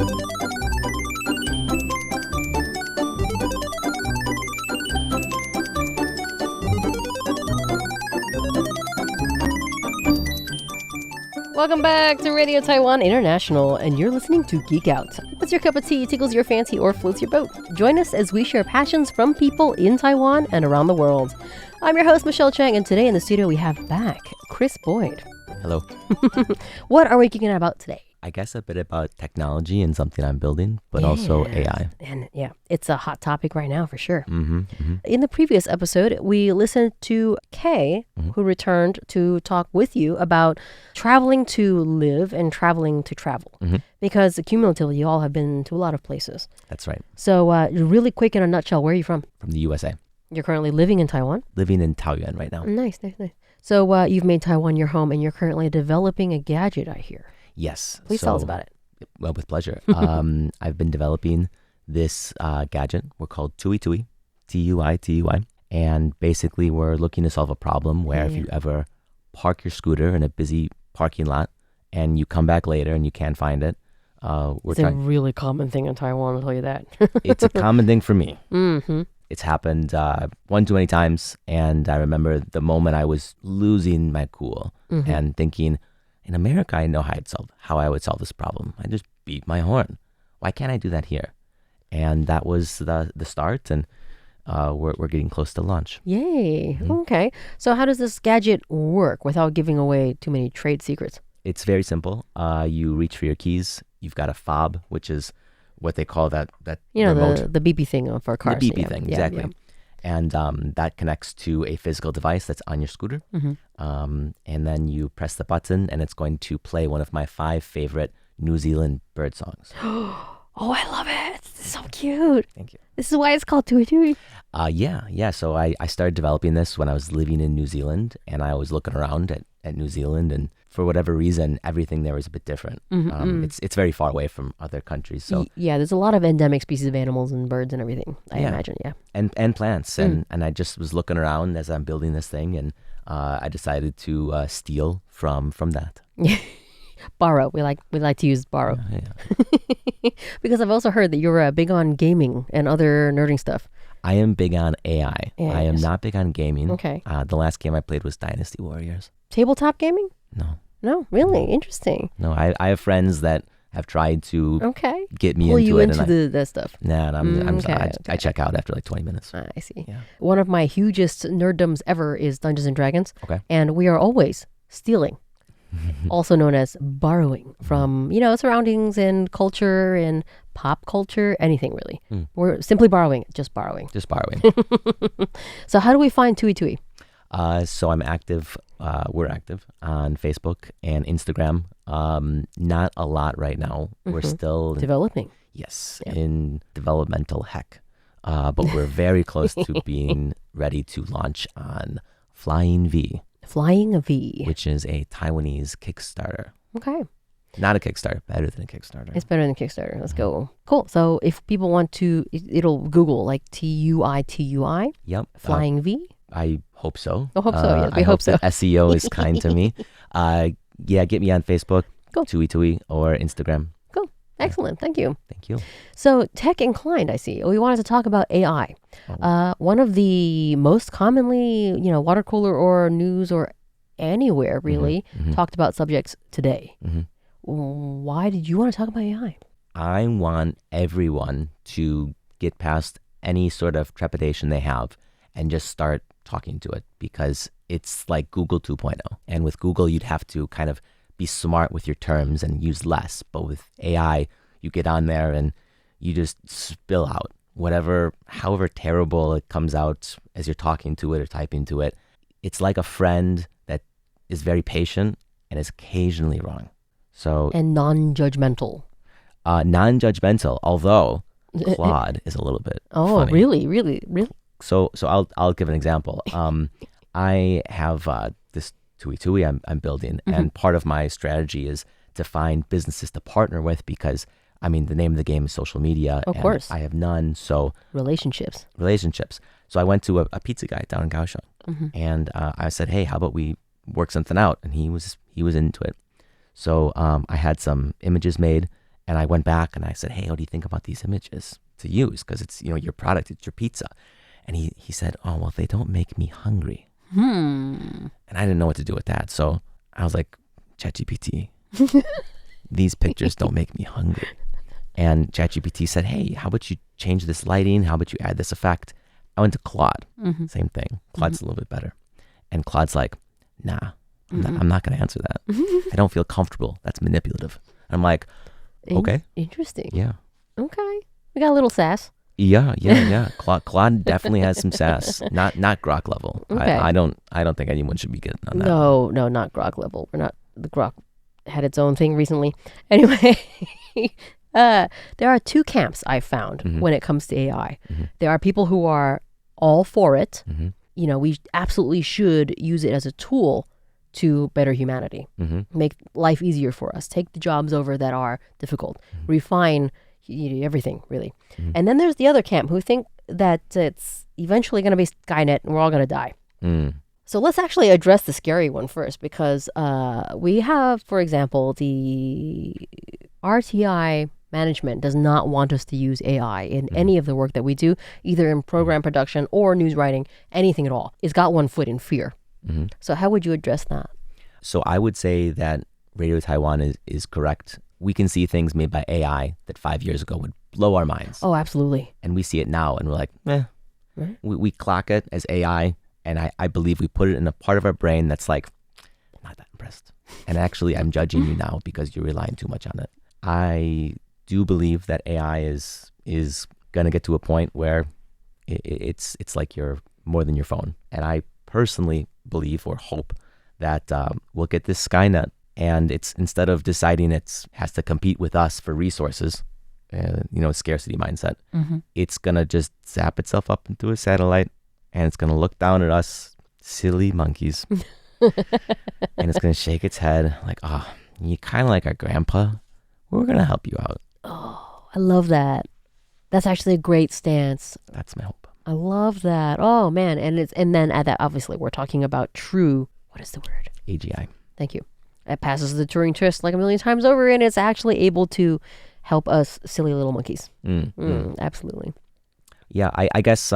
Welcome back to Radio Taiwan International, and you're listening to Geek Out. What's your cup of tea, tickles your fancy, or floats your boat? Join us as we share passions from people in Taiwan and around the world. I'm your host, Michelle Chang, and today in the studio we have back Chris Boyd. Hello. What are we geeking out about today? I guess a bit about technology and something I'm building, but also AI. And yeah, it's a hot topic right now for sure. Mm-hmm. In the previous episode, we listened to Kay, who returned to talk with you about traveling to live and traveling to travel. Because cumulatively, you all have been to a lot of places. That's right. So really quick in a nutshell, where are you from? From the USA. You're currently living in Taiwan? Living in Taoyuan right now. Nice. So you've made Taiwan your home, and you're currently developing a gadget, I hear. Yes. Please tell us about it. Well, with pleasure. I've been developing this gadget. We're called Tui Tui, T-U-I-T-U-I. And basically, we're looking to solve a problem where if you ever park your scooter in a busy parking lot and you come back later and you can't find it, It's a really common thing in Taiwan, I'll tell you that. It's a common thing for me. Mm-hmm. It's happened one too many times. And I remember the moment I was losing my cool and thinking, in America, I know how I would solve this problem. I just beat my horn. Why can't I do that here? And that was the start, and we're getting close to launch. Yay. Okay. So how does this gadget work without giving away too many trade secrets? It's very simple. You reach for your keys. You've got a fob, which is what they call that remote. The beepy thing for cars. The beepy thing, exactly. Yeah. And that connects to a physical device that's on your scooter. And then you press the button, and it's going to play one of my 5 favorite New Zealand bird songs. Oh, I love it. It's so cute. Thank you. This is why it's called Tui Tui. Yeah. So I started developing this when I was living in New Zealand, and I was looking around at New Zealand, and for whatever reason, everything there was a bit different. It's very far away from other countries. So yeah, there's a lot of endemic species of animals and birds and everything, I imagine, And plants. And I just was looking around as I'm building this thing, and I decided to steal from that. Borrow. We like to use borrow. Yeah. Because I've also heard that you're big on gaming and other nerding stuff. I am big on AI. I am not big on gaming. Okay. The last game I played was Dynasty Warriors. Tabletop gaming? No, really? Interesting. No, I have friends that have tried to get me pull into you it. into that stuff. Nah, I check out after like 20 minutes. I see. Yeah. One of my hugest nerddoms ever is Dungeons and Dragons. Okay. And we are always stealing, also known as borrowing from, surroundings and culture and pop culture, anything really. We're simply borrowing, just borrowing. Just borrowing. So how do we find Tui Tui? So I'm active. We're active on Facebook and Instagram. Not a lot right now. We're still developing. Yes, in developmental heck. But we're very close to being ready to launch on Flying V. Flying V. Which is a Taiwanese Kickstarter. Okay. Not a Kickstarter, better than a Kickstarter. It's better than Kickstarter. Let's go. Cool. So if people want to, it'll Google like TUI. Yep. Flying V. I hope so. I hope so. Yeah, we hope so. That SEO is kind to me. Get me on Facebook, cool. Tui Tui, or Instagram. Cool. Excellent. Thank you. Thank you. So tech inclined, I see. We wanted to talk about AI. One of the most commonly, water cooler or news or anywhere really talked about subjects today. Why did you want to talk about AI? I want everyone to get past any sort of trepidation they have and just start talking to it, because it's like Google 2.0. And with Google, you'd have to kind of be smart with your terms and use less. But with AI, you get on there and you just spill out however terrible it comes out as you're talking to it or typing to it. It's like a friend that is very patient and is occasionally wrong. And non-judgmental. Non-judgmental, although Claude is a little bit funny. Really? So I'll give an example. I have this Tui Tui I'm building, and part of my strategy is to find businesses to partner with, because the name of the game is social media. Of course. I have none, so relationships. So I went to a pizza guy down in Kaohsiung, and I said, hey, how about we work something out? And he was into it. So I had some images made, And I went back and I said, hey, what do you think about these images to use? Because it's, your product, it's your pizza. And he said, oh, well, they don't make me hungry. And I didn't know what to do with that. So I was like, ChatGPT, these pictures don't make me hungry. And ChatGPT said, hey, how about you change this lighting? How about you add this effect? I went to Claude, same thing. Claude's a little bit better. And Claude's like, nah, I'm not going to answer that. I don't feel comfortable. That's manipulative. And I'm like, okay. Interesting. Yeah. Okay. We got a little sass. Yeah. Claude definitely has some sass. Not Grok level. Okay. I don't think anyone should be getting on that. No, not Grok level. We're not. The Grok had its own thing recently. Anyway, there are two camps I've found when it comes to AI. There are people who are all for it. We absolutely should use it as a tool to better humanity, make life easier for us, take the jobs over that are difficult, refine everything, really. And then there's the other camp who think that it's eventually going to be Skynet and we're all going to die. So let's actually address the scary one first, because we have, for example, the RTI management does not want us to use AI in any of the work that we do, either in program production or news writing, anything at all. It's got one foot in fear. So how would you address that? So I would say that Radio Taiwan is correct. We can see things made by AI that 5 years ago would blow our minds. Oh, absolutely. And we see it now and we're like, Right. We clock it as AI. And I believe we put it in a part of our brain that's like, not that impressed. And actually, I'm judging you now because you're relying too much on it. I do believe that AI is going to get to a point where it's like you're more than your phone. And I personally believe or hope that we'll get this Skynet, and it's, instead of deciding it has to compete with us for resources, scarcity mindset, it's going to just zap itself up into a satellite, and it's going to look down at us silly monkeys, and it's going to shake its head like, oh, you kind of like our grandpa. We're going to help you out. Oh, I love that. That's actually a great stance. That's my hope. I love that. Oh man, and then at that, obviously we're talking about true. What is the word? AGI. Thank you. It passes the Turing test like a million times over, and it's actually able to help us silly little monkeys. Absolutely. Yeah, I guess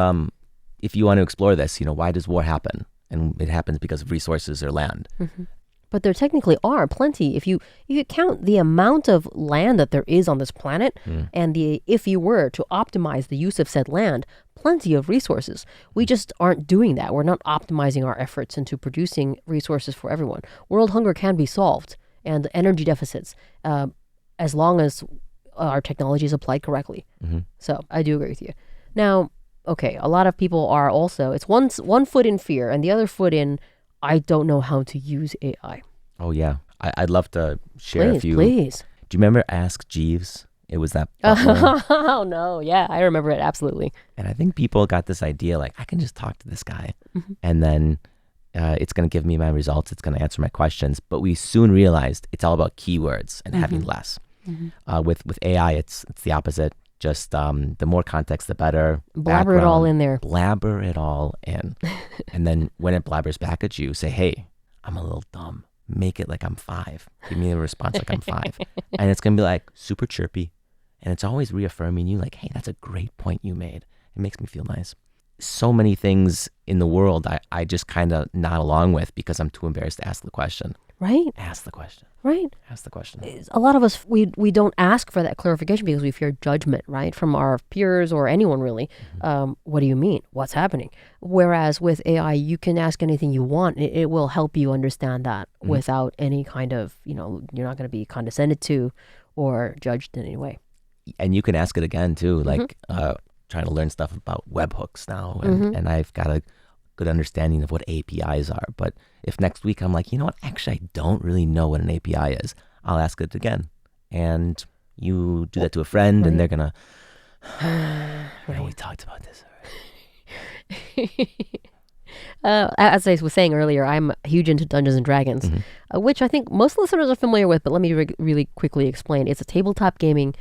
if you want to explore this, why does war happen? And it happens because of resources or land. But there technically are plenty. If you count the amount of land that there is on this planet, and if you were to optimize the use of said land, plenty of resources. We just aren't doing that. We're not optimizing our efforts into producing resources for everyone. World hunger can be solved, and energy deficits, as long as our technology is applied correctly. So I do agree with you. Now, okay, a lot of people are also, it's one foot in fear and the other foot in, I don't know how to use AI. Oh, yeah. I'd love to share a few. Please. Do you remember Ask Jeeves? It was that. Oh, no. Yeah, I remember it. Absolutely. And I think people got this idea like, I can just talk to this guy and then it's going to give me my results. It's going to answer my questions. But we soon realized it's all about keywords and having less. With AI, it's the opposite. Just the more context, the better. Blabber it all in there. Blabber it all in. And then when it blabbers back at you, say, hey, I'm a little dumb. Make it like I'm 5. Give me a response like I'm 5. And it's going to be like super chirpy. And it's always reaffirming you like, hey, that's a great point you made. It makes me feel nice. So many things in the world I just kind of nod along with because I'm too embarrassed to ask the question. Right. Ask the question. Right. Ask the question. A lot of us, we don't ask for that clarification because we fear judgment, right? From our peers or anyone really. What do you mean? What's happening? Whereas with AI, you can ask anything you want. It will help you understand that without any kind of, you're not going to be condescended to or judged in any way. And you can ask it again too, like trying to learn stuff about webhooks now. And I've got a good understanding of what APIs are. But if next week I'm like, you know what, actually I don't really know what an API is, I'll ask it again. And you do that to a friend and they're going to, we talked about this already. As I was saying earlier, I'm huge into Dungeons & Dragons, which I think most listeners are familiar with, but let me really quickly explain. It's a tabletop gaming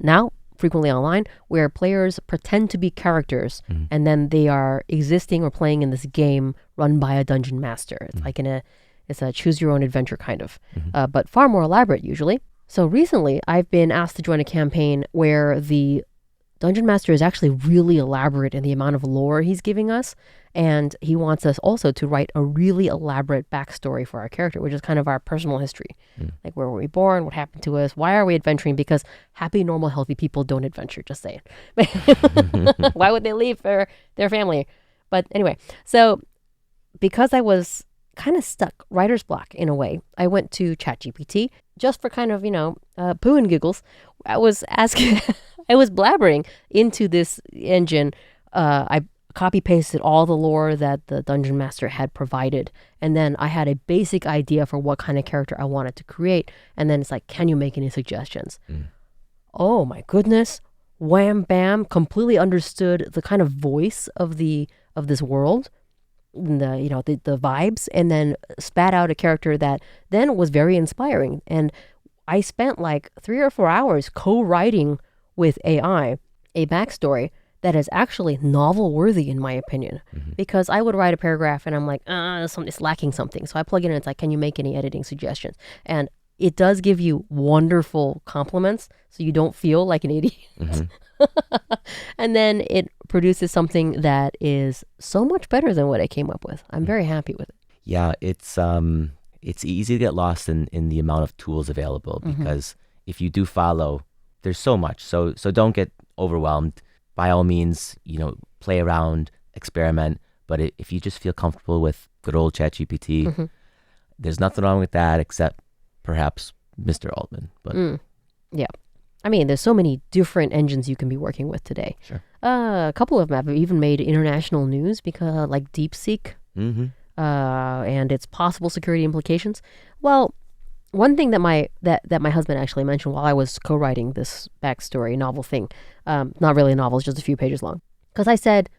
now, frequently online, where players pretend to be characters and then they are existing or playing in this game run by a dungeon master. It's like it's a choose your own adventure kind of, but far more elaborate usually. So recently, I've been asked to join a campaign where the Dungeon Master is actually really elaborate in the amount of lore he's giving us. And he wants us also to write a really elaborate backstory for our character, which is kind of our personal history. Like, where were we born? What happened to us? Why are we adventuring? Because happy, normal, healthy people don't adventure, just saying. Why would they leave for their family? But anyway, so because I was kind of stuck, writer's block in a way, I went to ChatGPT just for kind of, poo and giggles. I was asking, I was blabbering into this engine. I copy pasted all the lore that the Dungeon Master had provided. And then I had a basic idea for what kind of character I wanted to create. And then it's like, can you make any suggestions? Oh my goodness. Wham bam, completely understood the kind of voice of this world, the vibes, and then spat out a character that then was very inspiring. And I spent like 3 or 4 hours co-writing with AI a backstory that is actually novel worthy, in my opinion, because I would write a paragraph and I'm like, it's lacking something. So I plug it in and it's like, can you make any editing suggestions? And it does give you wonderful compliments, so you don't feel like an idiot. And then it produces something that is so much better than what I came up with. I'm very happy with it. Yeah, it's easy to get lost in the amount of tools available, because if you do follow, there's so much. So don't get overwhelmed. By all means, play around, experiment. But if you just feel comfortable with good old ChatGPT, there's nothing wrong with that, except perhaps Mr. Altman. But yeah. I mean, there's so many different engines you can be working with today. Sure. A couple of them have even made international news, because like DeepSeek and its possible security implications. Well, one thing that my husband actually mentioned while I was co-writing this backstory novel thing, not really a novel, it's just a few pages long, because I said,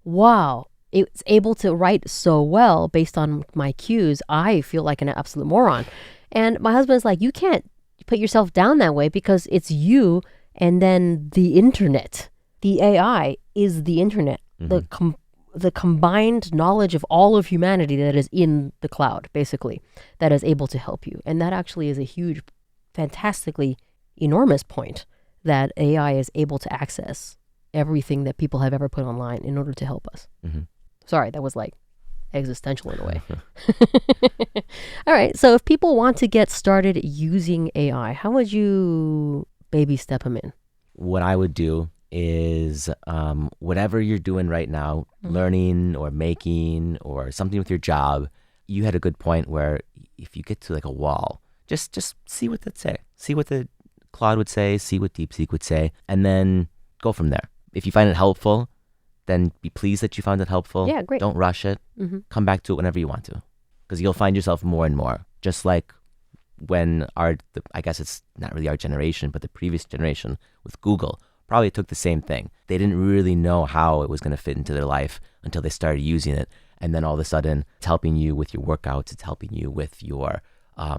wow, it's able to write so well based on my cues. I feel like an absolute moron. And my husband's like, you can't put yourself down that way, because it's you and then the internet. The AI is the internet. The combined knowledge of all of humanity that is in the cloud, basically, that is able to help you. And that actually is a huge, fantastically enormous point, that AI is able to access everything that people have ever put online in order to help us. Sorry, that was like existential in a way. All right, so if people want to get started using AI, how would you baby step them in? What I would do is whatever you're doing right now, learning or making or something with your job, you had a good point where if you get to like a wall, just see what that say. See what the Claude would say, see what DeepSeek would say, and then go from there. If you find it helpful, then be pleased that you found it helpful. Yeah, great. Don't rush it. Come back to it whenever you want to, because you'll find yourself more and more. Just like when I guess it's not really our generation, but the previous generation with Google probably took the same thing. They didn't really know how it was going to fit into their life until they started using it. And then all of a sudden, it's helping you with your workouts. It's helping you with your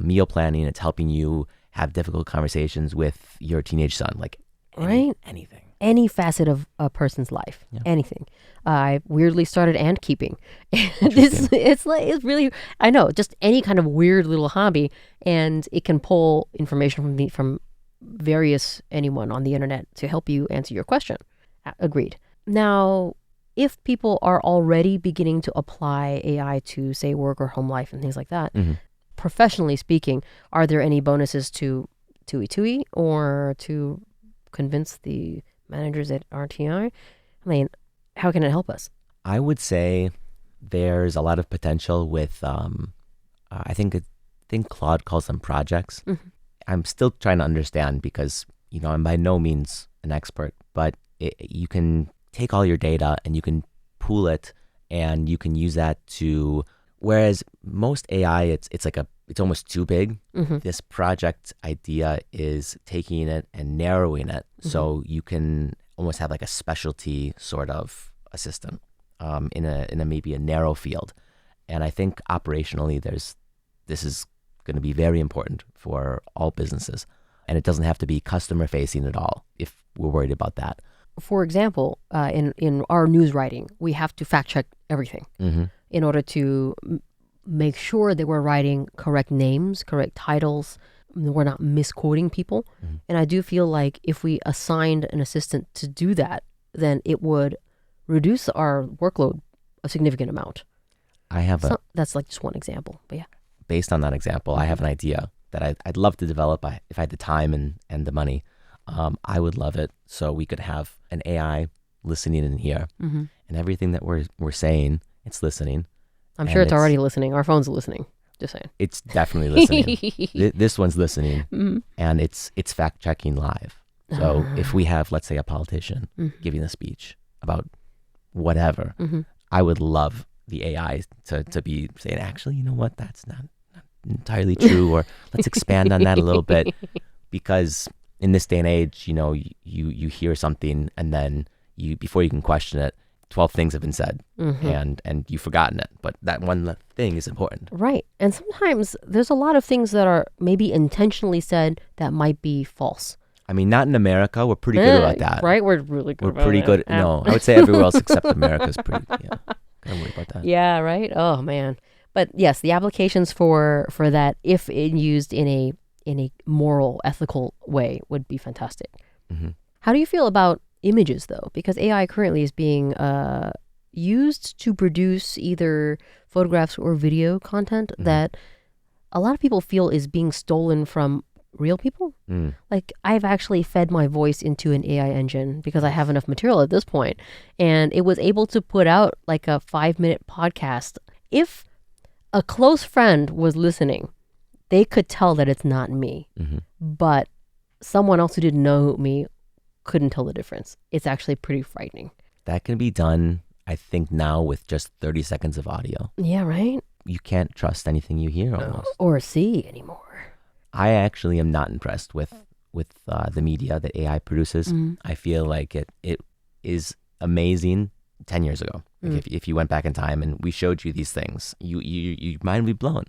meal planning. It's helping you have difficult conversations with your teenage son. Like anything. Any facet of a person's life, anything. I weirdly started ant keeping. It's really, I know, just any kind of weird little hobby, and it can pull information from anyone on the internet to help you answer your question. Agreed. Now, if people are already beginning to apply AI to, say, work or home life and things like that, professionally speaking, are there any bonuses to TUI or to convince the managers at RTI? I mean, how can it help us? I would say there's a lot of potential with, I think Claude calls them projects. I'm still trying to understand, because, I'm by no means an expert, but you can take all your data and you can pool it, and you can use that to, whereas most AI, it's almost too big. This project idea is taking it and narrowing it, so you can almost have like a specialty sort of assistant in a maybe a narrow field. And I think operationally, this is going to be very important for all businesses, and it doesn't have to be customer facing at all if we're worried about that. For example, in our news writing, we have to fact check everything in order to make sure that we're writing correct names, correct titles, we're not misquoting people. And I do feel like if we assigned an assistant to do that, then it would reduce our workload a significant amount. That's like just one example, but yeah. Based on that example, I have an idea that I'd love to develop if I had the time and the money. I would love it so we could have an AI listening in here, and everything that we're saying, it's listening. I'm sure it's already listening. Our phone's listening. Just saying. It's definitely listening. This one's listening, and it's fact checking live. So if we have, let's say, a politician giving a speech about whatever, I would love the AI to be saying, actually, you know what, that's not entirely true, or let's expand on that a little bit, because in this day and age, you know, you hear something and then before you can question it, 12 things have been said and you've forgotten it, but that one thing is important. Right. And sometimes there's a lot of things that are maybe intentionally said that might be false. I mean, not in America. We're pretty good about that. Right? We're really good We're pretty good. No, I would say everywhere else except America is pretty, yeah. Don't worry about that. Yeah, right? Oh, man. But yes, the applications for that, if used in a moral, ethical way, would be fantastic. How do you feel about images, though? Because AI currently is being used to produce either photographs or video content that a lot of people feel is being stolen from real people. Like, I've actually fed my voice into an AI engine because I have enough material at this point, and it was able to put out like a 5-minute podcast. If a close friend was listening, they could tell that it's not me, but someone else who didn't know me couldn't tell the difference. It's actually pretty frightening. That can be done, I think, now with just 30 seconds of audio. Yeah, right? You can't trust anything you hear almost. Or see anymore. I actually am not impressed with the media that AI produces. I feel like it is amazing 10 years ago. Like if you went back in time and we showed you these things, you mind would be blown.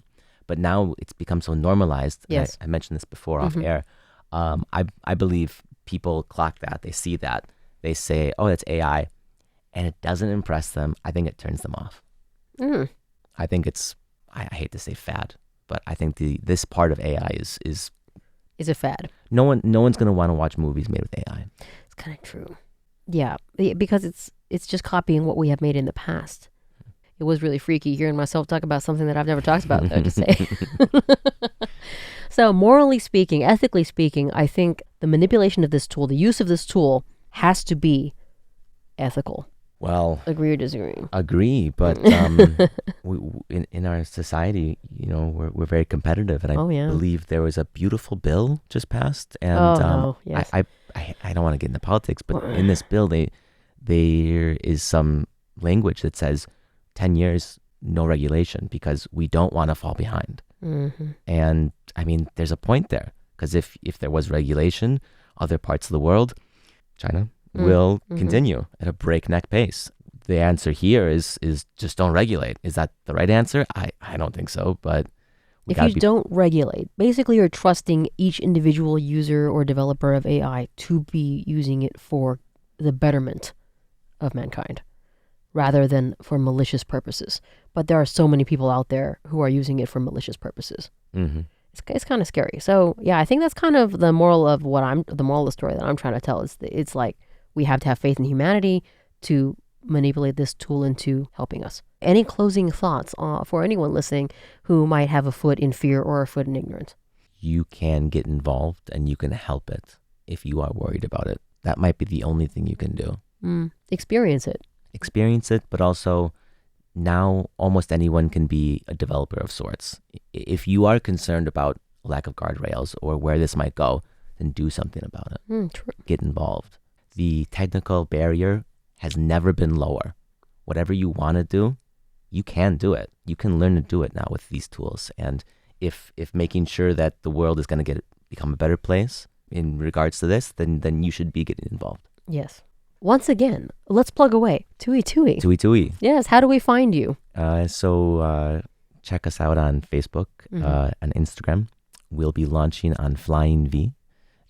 But now it's become so normalized. Yes. I mentioned this before off air. I believe people clock that. They see that. They say, oh, that's AI. And it doesn't impress them. I think it turns them off. I think it's, I hate to say fad, but I think this part of AI is a fad. No one's going to want to watch movies made with AI. It's kind of true. Yeah, because it's just copying what we have made in the past. It was really freaky hearing myself talk about something that I've never talked about, though, to say. So morally speaking, ethically speaking, I think the manipulation of this tool, the use of this tool, has to be ethical. Well, agree or disagree? Agree, but in our society, you know, we're very competitive, and I believe there was a beautiful bill just passed, and yes. I don't want to get into politics, but in this bill, there is some language that says 10 years, no regulation, because we don't want to fall behind. And I mean, there's a point there, because if there was regulation, other parts of the world, China, will continue at a breakneck pace. The answer here is just don't regulate. Is that the right answer? I don't think so, but if you don't regulate, basically you're trusting each individual user or developer of AI to be using it for the betterment of mankind rather than for malicious purposes. But there are so many people out there who are using it for malicious purposes. It's kind of scary. So yeah, I think that's kind of the moral of the moral of the story that I'm trying to tell. It's like we have to have faith in humanity to manipulate this tool into helping us. Any closing thoughts for anyone listening who might have a foot in fear or a foot in ignorance? You can get involved and you can help it if you are worried about it. That might be the only thing you can do. Experience it, but also now almost anyone can be a developer of sorts. If you are concerned about lack of guardrails or where this might go, then do something about it. True. Get involved. The technical barrier has never been lower. Whatever you want to do, you can do it. You can learn to do it now with these tools. And if making sure that the world is going to become a better place in regards to this, then you should be getting involved. Yes. Once again, let's plug away. Tui Tui. Tui Tui. Yes. How do we find you? So check us out on Facebook and Instagram. We'll be launching on Flying V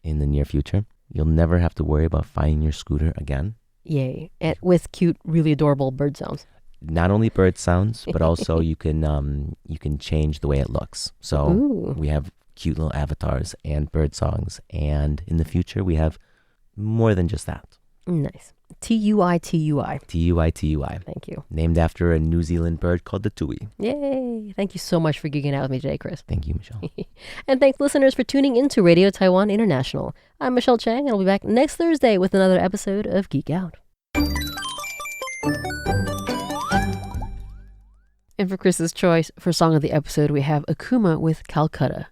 in the near future. You'll never have to worry about finding your scooter again. Yay. And with cute, really adorable bird sounds. Not only bird sounds, but also you can change the way it looks. So we have cute little avatars and bird songs. And in the future, we have more than just that. Nice. Tuitui. Tuitui. Thank you. Named after a New Zealand bird called the tui. Yay. Thank you so much for geeking out with me today, Chris. Thank you, Michelle. And thanks, listeners, for tuning in to Radio Taiwan International. I'm Michelle Chang, and I'll be back next Thursday with another episode of Geek Out. And for Chris's choice for Song of the Episode, we have Akuma with Calcutta.